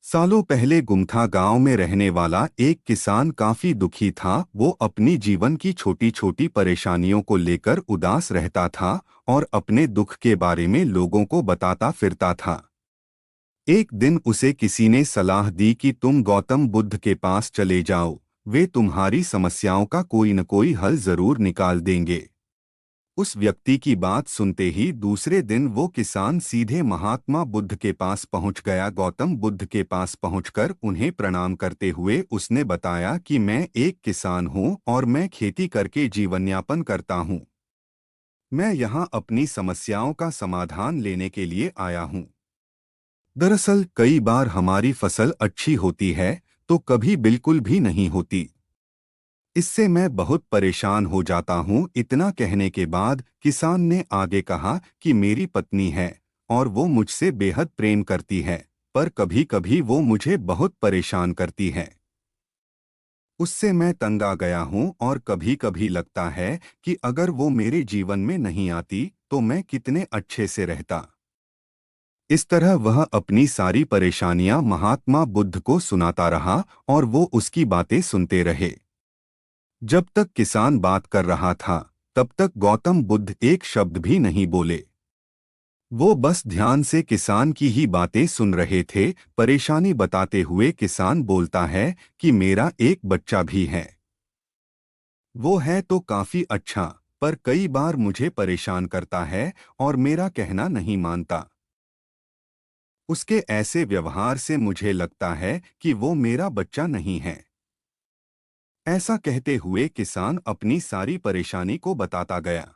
सालों पहले गुमथा गांव में रहने वाला एक किसान काफी दुखी था। वो अपनी जीवन की छोटी छोटी परेशानियों को लेकर उदास रहता था और अपने दुख के बारे में लोगों को बताता फिरता था। एक दिन उसे किसी ने सलाह दी कि तुम गौतम बुद्ध के पास चले जाओ, वे तुम्हारी समस्याओं का कोई न कोई हल जरूर निकाल देंगे। उस व्यक्ति की बात सुनते ही दूसरे दिन वो किसान सीधे महात्मा बुद्ध के पास पहुंच गया। गौतम बुद्ध के पास पहुंचकर उन्हें प्रणाम करते हुए उसने बताया कि मैं एक किसान हूं और मैं खेती करके जीवनयापन करता हूं। मैं यहां अपनी समस्याओं का समाधान लेने के लिए आया हूं। दरअसल कई बार हमारी फसल अच्छी होती है तो कभी बिल्कुल भी नहीं होती। इससे मैं बहुत परेशान हो जाता हूँ। इतना कहने के बाद किसान ने आगे कहा कि मेरी पत्नी है और वो मुझसे बेहद प्रेम करती है, पर कभी कभी वो मुझे बहुत परेशान करती है। उससे मैं तंग आ गया हूँ और कभी कभी लगता है कि अगर वो मेरे जीवन में नहीं आती तो मैं कितने अच्छे से रहता। इस तरह वह अपनी सारी परेशानियां महात्मा बुद्ध को सुनाता रहा और वो उसकी बातें सुनते रहे। जब तक किसान बात कर रहा था तब तक गौतम बुद्ध एक शब्द भी नहीं बोले। वो बस ध्यान से किसान की ही बातें सुन रहे थे। परेशानी बताते हुए किसान बोलता है कि मेरा एक बच्चा भी है। वो है तो काफी अच्छा, पर कई बार मुझे परेशान करता है और मेरा कहना नहीं मानता। उसके ऐसे व्यवहार से मुझे लगता है कि वो मेरा बच्चा नहीं है। ऐसा कहते हुए किसान अपनी सारी परेशानी को बताता गया।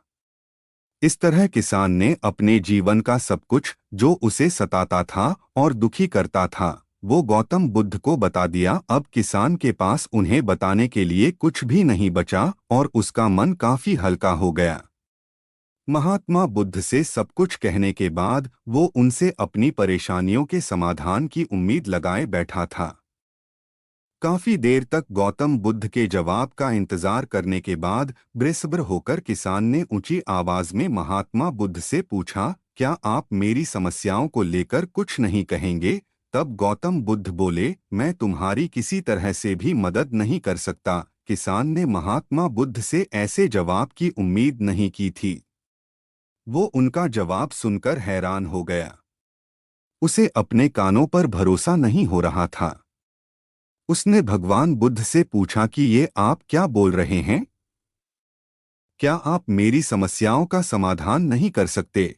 इस तरह किसान ने अपने जीवन का सब कुछ जो उसे सताता था और दुखी करता था वो गौतम बुद्ध को बता दिया। अब किसान के पास उन्हें बताने के लिए कुछ भी नहीं बचा और उसका मन काफी हल्का हो गया। महात्मा बुद्ध से सब कुछ कहने के बाद वो उनसे अपनी परेशानियों के समाधान की उम्मीद लगाए बैठा था। काफी देर तक गौतम बुद्ध के जवाब का इंतजार करने के बाद बेसब्र होकर किसान ने ऊंची आवाज में महात्मा बुद्ध से पूछा, क्या आप मेरी समस्याओं को लेकर कुछ नहीं कहेंगे? तब गौतम बुद्ध बोले, मैं तुम्हारी किसी तरह से भी मदद नहीं कर सकता। किसान ने महात्मा बुद्ध से ऐसे जवाब की उम्मीद नहीं की थी। वो उनका जवाब सुनकर हैरान हो गया। उसे अपने कानों पर भरोसा नहीं हो रहा था। उसने भगवान बुद्ध से पूछा कि ये आप क्या बोल रहे हैं? क्या आप मेरी समस्याओं का समाधान नहीं कर सकते?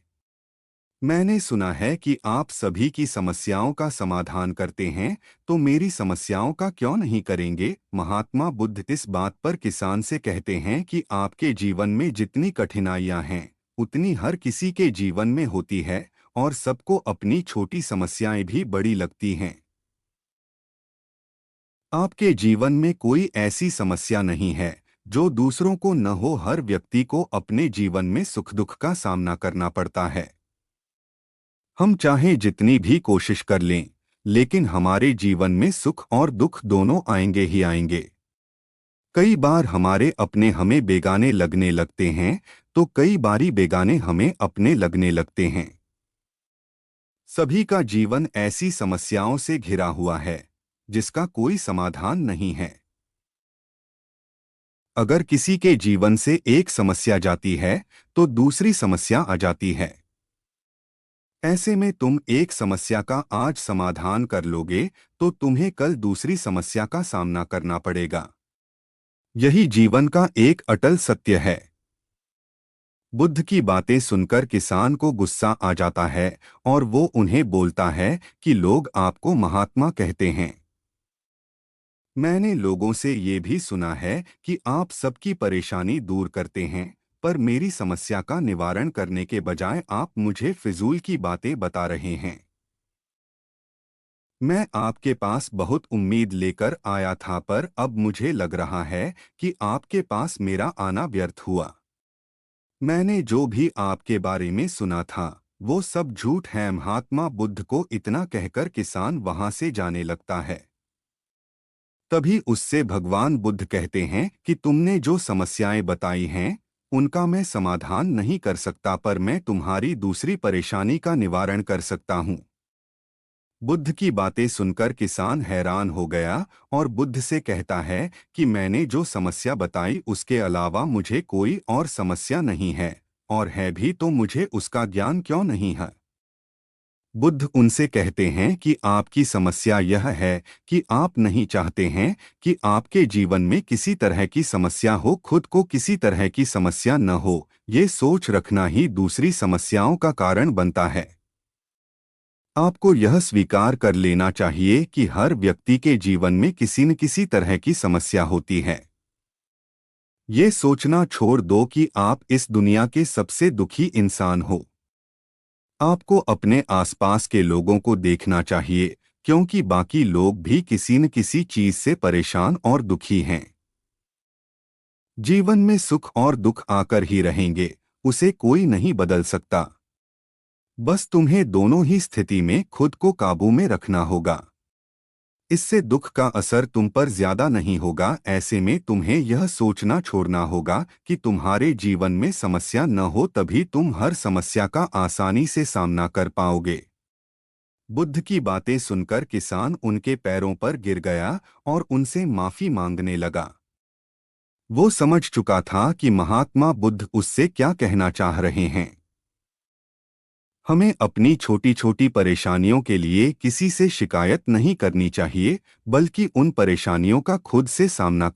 मैंने सुना है कि आप सभी की समस्याओं का समाधान करते हैं, तो मेरी समस्याओं का क्यों नहीं करेंगे? महात्मा बुद्ध इस बात पर किसान से कहते हैं कि आपके जीवन में जितनी कठिनाइयां हैं, उतनी हर किसी के जीवन में होती है और सबको अपनी छोटी समस्याएं भी बड़ी लगती हैं। आपके जीवन में कोई ऐसी समस्या नहीं है जो दूसरों को न हो। हर व्यक्ति को अपने जीवन में सुख दुख का सामना करना पड़ता है। हम चाहे जितनी भी कोशिश कर लें, लेकिन हमारे जीवन में सुख और दुख दोनों आएंगे ही आएंगे। कई बार हमारे अपने हमें बेगाने लगने लगते हैं, तो कई बारी बेगाने हमें अपने लगने लगते हैं। सभी का जीवन ऐसी समस्याओं से घिरा हुआ है जिसका कोई समाधान नहीं है। अगर किसी के जीवन से एक समस्या जाती है तो दूसरी समस्या आ जाती है। ऐसे में तुम एक समस्या का आज समाधान कर लोगे तो तुम्हें कल दूसरी समस्या का सामना करना पड़ेगा। यही जीवन का एक अटल सत्य है। बुद्ध की बातें सुनकर किसान को गुस्सा आ जाता है और वो उन्हें बोलता है कि लोग आपको महात्मा कहते हैं। मैंने लोगों से ये भी सुना है कि आप सबकी परेशानी दूर करते हैं, पर मेरी समस्या का निवारण करने के बजाय आप मुझे फिजूल की बातें बता रहे हैं। मैं आपके पास बहुत उम्मीद लेकर आया था, पर अब मुझे लग रहा है कि आपके पास मेरा आना व्यर्थ हुआ। मैंने जो भी आपके बारे में सुना था वो सब झूठ है। महात्मा बुद्ध को इतना कहकर किसान वहां से जाने लगता है। तभी उससे भगवान बुद्ध कहते हैं कि तुमने जो समस्याएं बताई हैं उनका मैं समाधान नहीं कर सकता, पर मैं तुम्हारी दूसरी परेशानी का निवारण कर सकता हूँ। बुद्ध की बातें सुनकर किसान हैरान हो गया और बुद्ध से कहता है कि मैंने जो समस्या बताई उसके अलावा मुझे कोई और समस्या नहीं है, और है भी तो मुझे उसका ज्ञान क्यों नहीं है। बुद्ध उनसे कहते हैं कि आपकी समस्या यह है कि आप नहीं चाहते हैं कि आपके जीवन में किसी तरह की समस्या हो, खुद को किसी तरह की समस्या न हो। ये सोच रखना ही दूसरी समस्याओं का कारण बनता है। आपको यह स्वीकार कर लेना चाहिए कि हर व्यक्ति के जीवन में किसी न किसी तरह की समस्या होती है। ये सोचना छोड़ दो कि आप इस दुनिया के सबसे दुखी इंसान हो। आपको अपने आसपास के लोगों को देखना चाहिए, क्योंकि बाकी लोग भी किसी न किसी चीज से परेशान और दुखी हैं। जीवन में सुख और दुख आकर ही रहेंगे, उसे कोई नहीं बदल सकता। बस तुम्हें दोनों ही स्थिति में खुद को काबू में रखना होगा। इससे दुख का असर तुम पर ज्यादा नहीं होगा। ऐसे में तुम्हें यह सोचना छोड़ना होगा कि तुम्हारे जीवन में समस्या न हो, तभी तुम हर समस्या का आसानी से सामना कर पाओगे। बुद्ध की बातें सुनकर किसान उनके पैरों पर गिर गया और उनसे माफी मांगने लगा। वो समझ चुका था कि महात्मा बुद्ध उससे क्या कहना चाह रहे हैं। हमें अपनी छोटी छोटी परेशानियों के लिए किसी से शिकायत नहीं करनी चाहिए, बल्कि उन परेशानियों का खुद से सामना